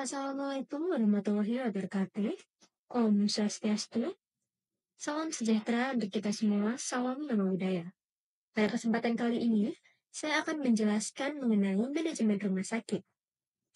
Assalamualaikum warahmatullahi wabarakatuh. Om Swastiastu. Salam sejahtera untuk kita semua. Salam nama budaya. Pada kesempatan kali ini, saya akan menjelaskan mengenai manajemen rumah sakit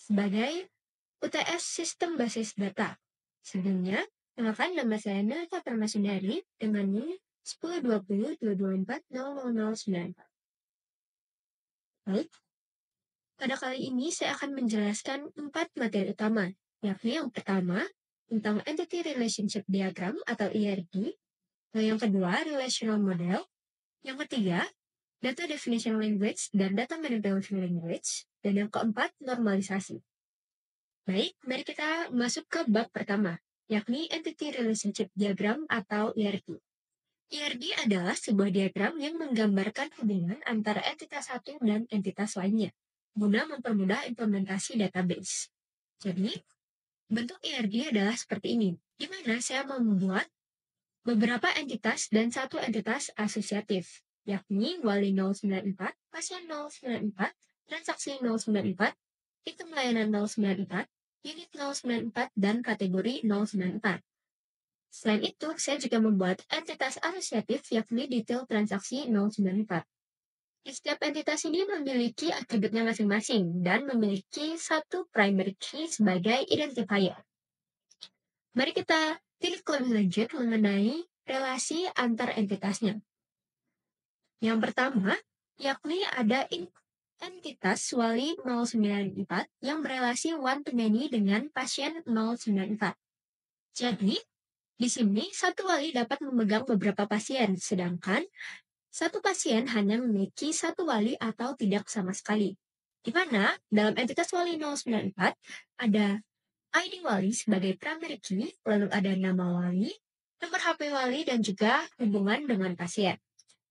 sebagai UTS Sistem Basis Data. Sebelumnya, kenalkan nama saya Nata Permasundari dengan NIM 102022400094. Baik, pada kali ini saya akan menjelaskan 4 materi utama, yakni yang pertama, tentang Entity Relationship Diagram atau ERD, yang kedua, Relational Model, yang ketiga, Data Definition Language dan Data Manipulation Language, dan yang keempat, normalisasi. Baik, mari kita masuk ke bab pertama, yakni Entity Relationship Diagram atau ERD. ERD adalah sebuah diagram yang menggambarkan hubungan antara entitas satu dan entitas lainnya, guna mempermudah implementasi database. Jadi, bentuk ERD adalah seperti ini, di mana saya membuat beberapa entitas dan satu entitas asosiatif, yakni wali 094, pasien 094, transaksi 094, item layanan 094, unit 094, dan kategori 094. Selain itu, saya juga membuat entitas asosiatif yakni detail transaksi 094. Setiap entitas ini memiliki atributnya masing-masing dan memiliki satu primary key sebagai identifier. Mari kita tilik lebih lanjut mengenai relasi antar entitasnya. Yang pertama, yakni ada entitas wali 094 yang berelasi one-to-many dengan pasien 094. Jadi, di sini satu wali dapat memegang beberapa pasien, sedangkan satu pasien hanya memiliki satu wali atau tidak sama sekali. Di mana dalam entitas wali 094 ada ID wali sebagai primary key, lalu ada nama wali, nomor HP wali, dan juga hubungan dengan pasien.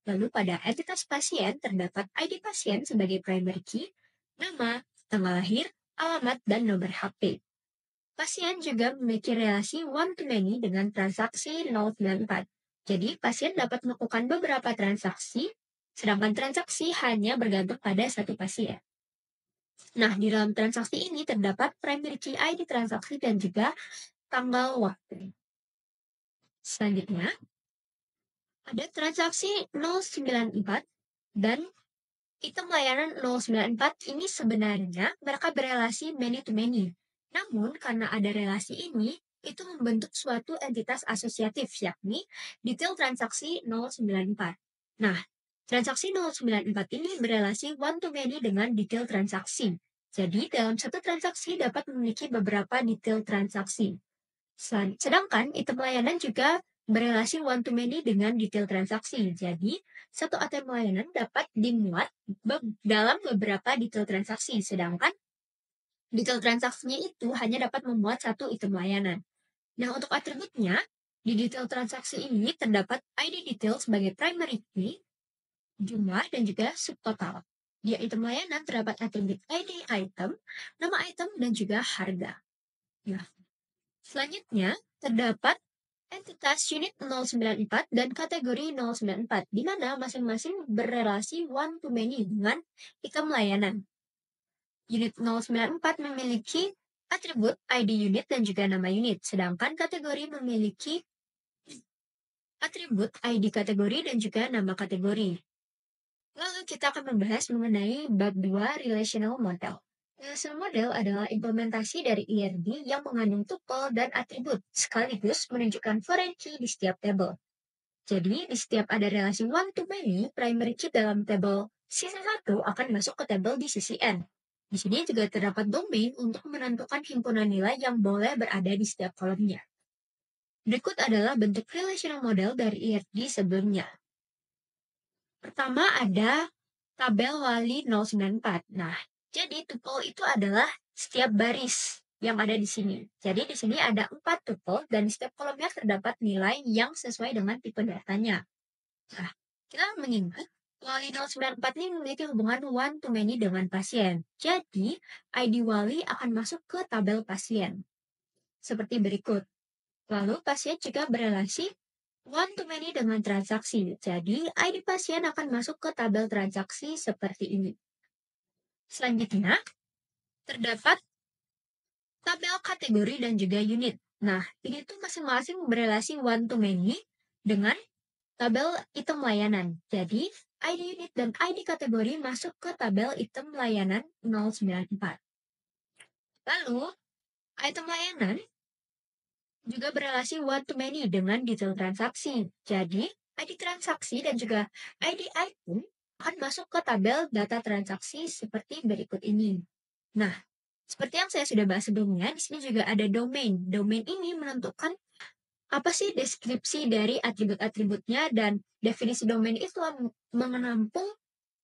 Lalu pada entitas pasien terdapat ID pasien sebagai primary key, nama, tanggal lahir, alamat, dan nomor HP. Pasien juga memiliki relasi one-to-many dengan transaksi 094. Jadi, pasien dapat melakukan beberapa transaksi, sedangkan transaksi hanya bergantung pada satu pasien. Nah, di dalam transaksi ini terdapat primary key ID transaksi dan juga tanggal waktu. Selanjutnya, ada transaksi 094 dan item layanan 094 ini sebenarnya mereka berelasi many-to-many. Namun, karena ada relasi ini, itu membentuk suatu entitas asosiatif, yakni detail transaksi 094. Nah, transaksi 094 ini berelasi one-to-many dengan detail transaksi. Jadi, dalam satu transaksi dapat memiliki beberapa detail transaksi. Sedangkan item layanan juga berelasi one-to-many dengan detail transaksi. Jadi, satu item layanan dapat dimuat dalam beberapa detail transaksi, sedangkan detail transaksinya itu hanya dapat memuat satu item layanan. Nah, untuk atributnya, di detail transaksi ini terdapat ID detail sebagai primary key, jumlah, dan juga subtotal. Di item layanan terdapat atribut ID item, nama item, dan juga harga. Nah, selanjutnya, terdapat entitas unit 094 dan kategori 094, di mana masing-masing berrelasi one-to-many dengan item layanan. Unit 094 memiliki atribut ID unit dan juga nama unit, sedangkan kategori memiliki atribut ID kategori dan juga nama kategori. Lalu kita akan membahas mengenai bab 2 Relational Model. Relational Model adalah implementasi dari ERD yang mengandung tuple dan atribut, sekaligus menunjukkan foreign key di setiap table. Jadi, di setiap ada relasi one-to-many, primary key dalam table sisi 1 akan masuk ke table di sisi N. Di sini juga terdapat domain untuk menentukan himpunan nilai yang boleh berada di setiap kolomnya. Berikut adalah bentuk relational model dari ERD sebelumnya. Pertama ada tabel wali 094. Nah, jadi tuple itu adalah setiap baris yang ada di sini. Jadi di sini ada 4 tuple dan di setiap kolomnya terdapat nilai yang sesuai dengan tipe datanya. Nah, kita mengingat wali 094 ini memiliki hubungan one-to-many dengan pasien. Jadi, ID wali akan masuk ke tabel pasien. Seperti berikut. Lalu, pasien juga berelasi one-to-many dengan transaksi. Jadi, ID pasien akan masuk ke tabel transaksi seperti ini. Selanjutnya, terdapat tabel kategori dan juga unit. Nah, ini tuh masing-masing berelasi one to many dengan tabel item layanan. Jadi, ID unit dan ID kategori masuk ke tabel item layanan 094. Lalu, item layanan juga berelasi one to many dengan detail transaksi. Jadi, ID transaksi dan juga ID item akan masuk ke tabel data transaksi seperti berikut ini. Nah, seperti yang saya sudah bahas sebelumnya, di sini juga ada domain. Domain ini menentukan apa sih deskripsi dari atribut-atributnya, dan definisi domain itu menampung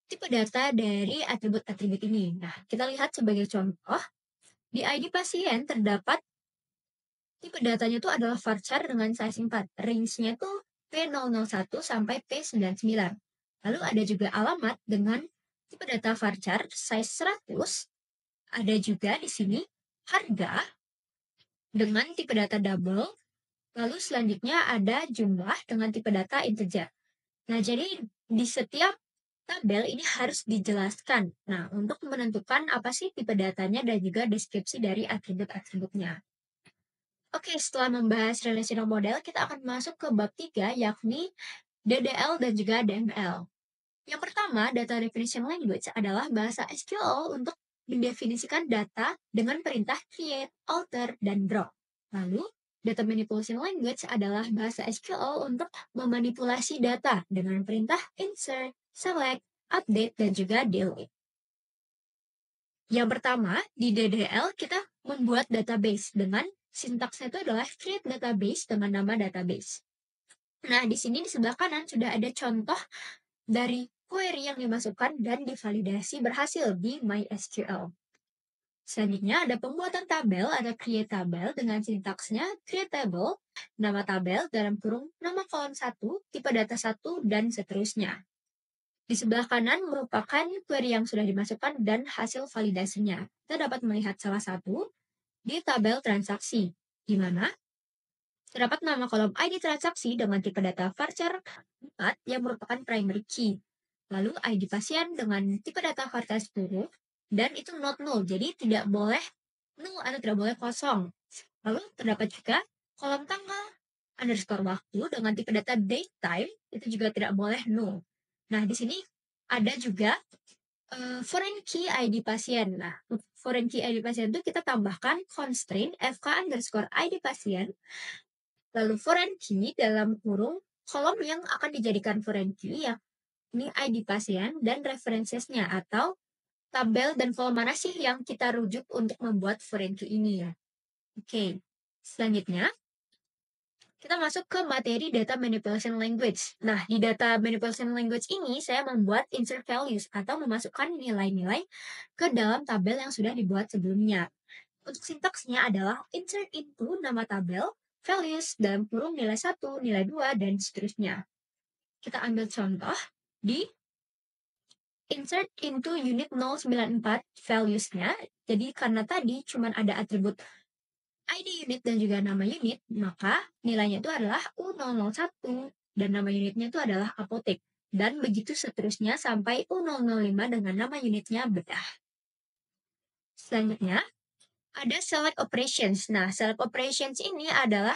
tipe data dari atribut-atribut ini. Nah, kita lihat sebagai contoh, di ID pasien terdapat tipe datanya itu adalah varchar dengan size 4. Range-nya itu P001 sampai P99. Lalu ada juga alamat dengan tipe data varchar size 100. Ada juga di sini harga dengan tipe data double. Lalu selanjutnya ada jumlah dengan tipe data integer. Nah, jadi di setiap tabel ini harus dijelaskan. Nah, untuk menentukan apa sih tipe datanya dan juga deskripsi dari atribut-atributnya. Oke, setelah membahas relational model, kita akan masuk ke bab 3, yakni DDL dan juga DML. Yang pertama, data definition language adalah bahasa SQL untuk mendefinisikan data dengan perintah create, alter, dan drop. Lalu, data manipulation language adalah bahasa SQL untuk memanipulasi data dengan perintah insert, select, update, dan juga delete. Yang pertama, di DDL kita membuat database dengan sintaksnya itu adalah create database dengan nama database. Nah, di sini di sebelah kanan sudah ada contoh dari query yang dimasukkan dan divalidasi berhasil di MySQL. Selanjutnya ada pembuatan tabel atau create tabel dengan sintaksnya create table, nama tabel dalam kurung nama kolom 1, tipe data 1, dan seterusnya. Di sebelah kanan merupakan query yang sudah dimasukkan dan hasil validasinya. Kita dapat melihat salah satu di tabel transaksi, di mana terdapat nama kolom ID transaksi dengan tipe data varchar 4 yang merupakan primary key. Lalu ID pasien dengan tipe data varchar 10 dan itu not null, jadi tidak boleh null atau tidak boleh kosong. Lalu terdapat juga kolom tanggal underscore waktu dengan tipe data date time, itu juga tidak boleh null. Nah, di sini ada juga foreign key ID pasien. Nah, foreign key ID pasien itu kita tambahkan constraint fk underscore ID pasien, lalu foreign key dalam kurung kolom yang akan dijadikan foreign key, ya ini ID pasien dan references-nya atau tabel dan kolom mana sih yang kita rujuk untuk membuat foreign key ini ya. Oke, selanjutnya kita masuk ke materi data manipulation language. Nah, di data manipulation language ini saya membuat insert values atau memasukkan nilai-nilai ke dalam tabel yang sudah dibuat sebelumnya. Untuk sintaksnya adalah insert into nama tabel, values dalam kurung nilai 1, nilai 2, dan seterusnya. Kita ambil contoh di insert into unit 094 values-nya. Jadi karena tadi cuma ada atribut ID unit dan juga nama unit, maka nilainya itu adalah U001 dan nama unitnya itu adalah apotek. Dan begitu seterusnya sampai U005 dengan nama unitnya bedah. Selanjutnya, ada select operations. Nah, select operations ini adalah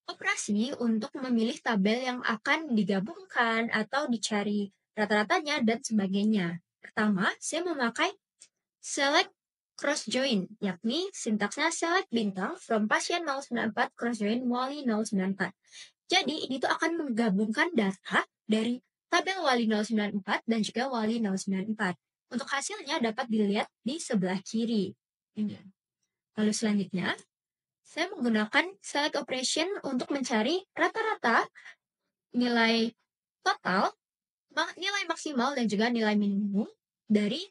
operasi untuk memilih tabel yang akan digabungkan atau dicari rata-ratanya dan sebagainya. Pertama, saya memakai select cross join, yakni sintaksnya select bintang from pasien 094 cross join wali 094. Jadi, ini tuh akan menggabungkan data dari tabel wali 094 dan juga wali 094. Untuk hasilnya dapat dilihat di sebelah kiri. Ini. Lalu selanjutnya, saya menggunakan select operation untuk mencari rata-rata nilai total, nilai maksimal, dan juga nilai minimum dari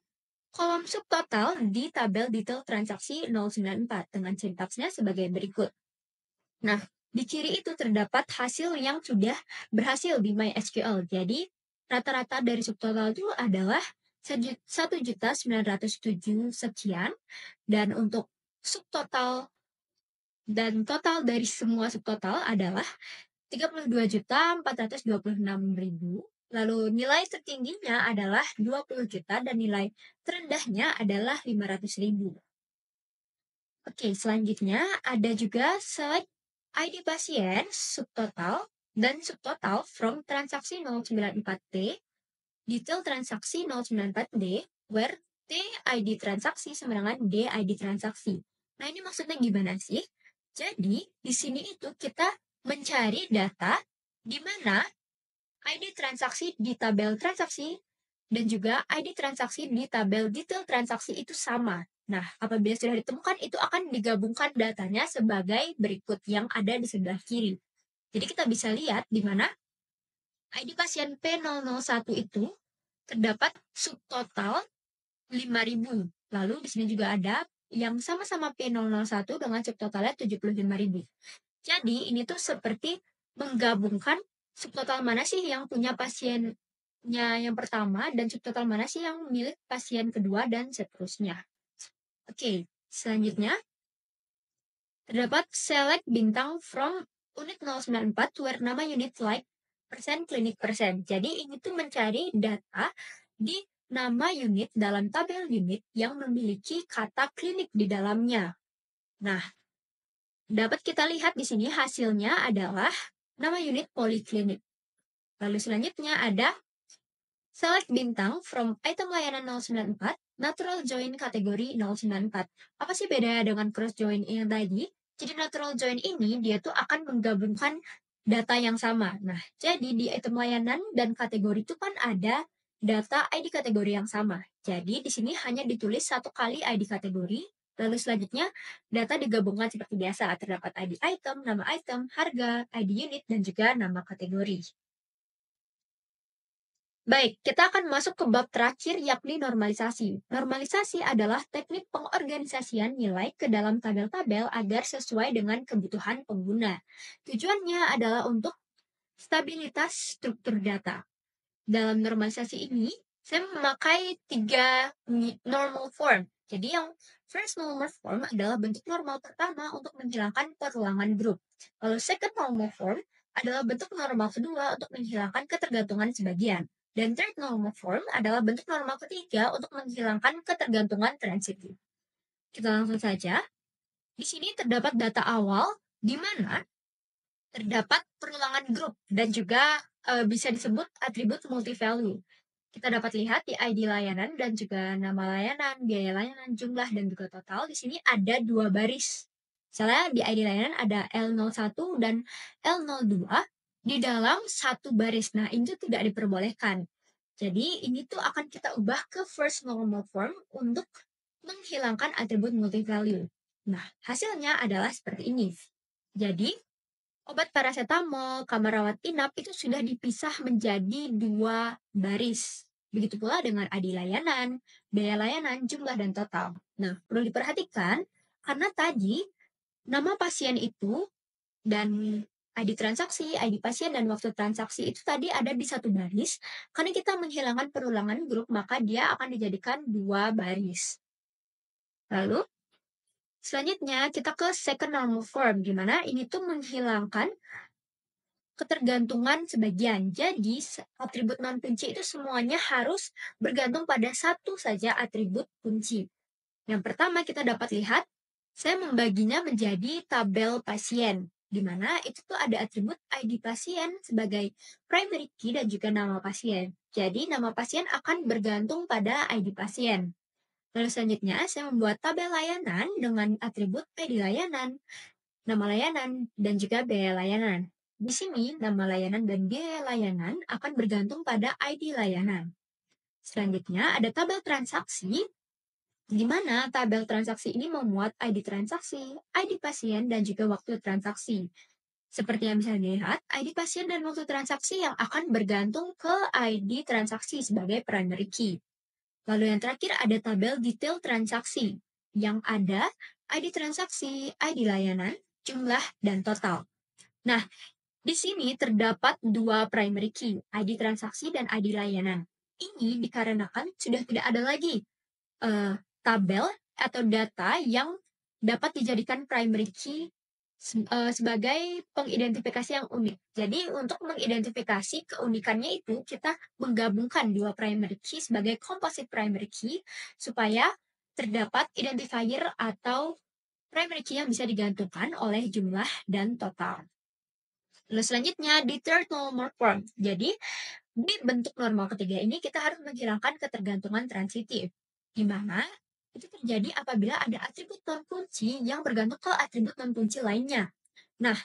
kolom subtotal di tabel detail transaksi 094 dengan sintaksnya sebagai berikut. Nah, di kiri itu terdapat hasil yang sudah berhasil di MySQL. Jadi, rata-rata dari subtotal itu adalah 1.907 sekian, dan untuk subtotal dan total dari semua subtotal adalah 32.426.000. Lalu nilai tertingginya adalah 20 juta dan nilai terendahnya adalah 500.000. Oke, selanjutnya ada juga select ID pasien, subtotal, dan subtotal from transaksi 094T, detail transaksi 094D, where T ID transaksi sama dengan D ID transaksi. Nah, ini maksudnya gimana sih? Jadi, di sini itu kita mencari data di mana ID transaksi di tabel transaksi dan juga ID transaksi di tabel detail transaksi itu sama. Nah, apabila sudah ditemukan, itu akan digabungkan datanya sebagai berikut yang ada di sebelah kiri. Jadi kita bisa lihat di mana ID pasien P001 itu terdapat subtotal 5.000. Lalu di sini juga ada yang sama-sama P001 dengan subtotalnya 75.000. Jadi ini tuh seperti menggabungkan subtotal mana sih yang punya pasiennya yang pertama dan subtotal mana sih yang milik pasien kedua dan seterusnya. Oke, selanjutnya terdapat select bintang from unit 094 where nama unit like persen klinik persen. Jadi ini tuh mencari data di nama unit dalam tabel unit yang memiliki kata klinik di dalamnya. Nah, dapat kita lihat di sini hasilnya adalah nama unit poliklinik. Lalu selanjutnya ada select bintang from item layanan 094, natural join kategori 094. Apa sih beda dengan cross join yang tadi? Jadi natural join ini dia tuh akan menggabungkan data yang sama. Nah, jadi di item layanan dan kategori itu kan ada data ID kategori yang sama. Jadi di sini hanya ditulis satu kali ID kategori, lalu selanjutnya data digabungkan seperti biasa. Terdapat ID item, harga, ID unit, dan juga nama kategori. Baik, kita akan masuk ke bab terakhir yakni normalisasi. Normalisasi adalah teknik pengorganisasian nilai ke dalam tabel-tabel agar sesuai dengan kebutuhan pengguna. Tujuannya adalah untuk stabilitas struktur data. Dalam normalisasi ini, saya memakai 3 normal form. Jadi yang first normal form adalah bentuk normal pertama untuk menghilangkan perulangan grup. Lalu second normal form adalah bentuk normal kedua untuk menghilangkan ketergantungan sebagian. Dan third normal form adalah bentuk normal ketiga untuk menghilangkan ketergantungan transitif. Kita langsung saja. Di sini terdapat data awal di mana terdapat perulangan grup dan juga bisa disebut atribut multi-value. Kita dapat lihat di ID layanan dan juga nama layanan, biaya layanan, jumlah, dan juga total. Di sini ada 2 baris. Misalnya di ID layanan ada L01 dan L02 di dalam satu baris. Nah, ini tuh tidak diperbolehkan. Jadi, ini tuh akan kita ubah ke first normal form untuk menghilangkan atribut multi-value. Nah, hasilnya adalah seperti ini. Jadi, obat parasetamol, kamar rawat inap itu sudah dipisah menjadi 2 baris. Begitu pula dengan ID layanan, biaya layanan, jumlah, dan total. Nah, perlu diperhatikan karena tadi nama pasien itu dan ID transaksi, ID pasien, dan waktu transaksi itu tadi ada di satu baris. Karena kita menghilangkan perulangan grup, maka dia akan dijadikan 2 baris. Lalu, selanjutnya kita ke second normal form, di mana ini tuh menghilangkan ketergantungan sebagian. Jadi, atribut non-kunci itu semuanya harus bergantung pada satu saja atribut kunci. Yang pertama kita dapat lihat, saya membaginya menjadi tabel pasien, di mana itu tuh ada atribut ID pasien sebagai primary key dan juga nama pasien. Jadi, nama pasien akan bergantung pada ID pasien. Lalu selanjutnya, saya membuat tabel layanan dengan atribut ID layanan, nama layanan, dan juga biaya layanan. Di sini, nama layanan dan biaya layanan akan bergantung pada ID layanan. Selanjutnya, ada tabel transaksi, di mana tabel transaksi ini memuat ID transaksi, ID pasien, dan juga waktu transaksi. Seperti yang bisa dilihat, ID pasien dan waktu transaksi yang akan bergantung ke ID transaksi sebagai primary key. Lalu yang terakhir ada tabel detail transaksi, yang ada ID transaksi, ID layanan, jumlah, dan total. Nah, di sini terdapat 2 primary key, ID transaksi dan ID layanan. Ini dikarenakan sudah tidak ada lagi tabel atau data yang dapat dijadikan primary key sebagai pengidentifikasi yang unik. Jadi untuk mengidentifikasi keunikannya itu kita menggabungkan 2 primary key sebagai composite primary key supaya terdapat identifier atau Primary key yang bisa digantungkan oleh jumlah dan total. Lalu selanjutnya di third normal form. Jadi di bentuk normal ketiga ini kita harus menghilangkan ketergantungan transitif. Di mana itu terjadi apabila ada atribut non kunci yang bergantung ke atribut non kunci lainnya. Nah,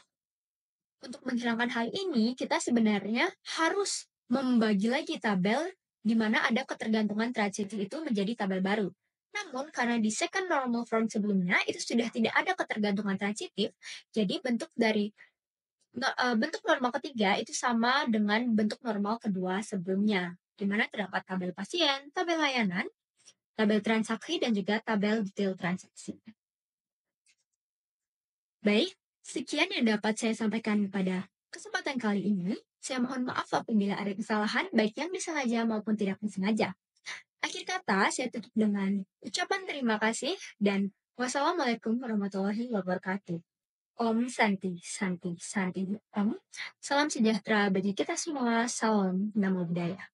untuk menghilangkan hal ini, kita sebenarnya harus membagi lagi tabel di mana ada ketergantungan transitif itu menjadi tabel baru. Namun, karena di second normal form sebelumnya itu sudah tidak ada ketergantungan transitif, jadi bentuk normal ketiga itu sama dengan bentuk normal kedua sebelumnya, di mana terdapat tabel pasien, tabel layanan, tabel transaksi, dan juga tabel detail transaksi. Baik, sekian yang dapat saya sampaikan pada kesempatan kali ini. Saya mohon maaf apabila ada kesalahan, baik yang disengaja maupun tidak disengaja. Akhir kata, saya tutup dengan ucapan terima kasih dan wassalamualaikum warahmatullahi wabarakatuh. Om Santi, Santi, Santi. Om. Salam sejahtera bagi kita semua. Salam Namo Buddhaya.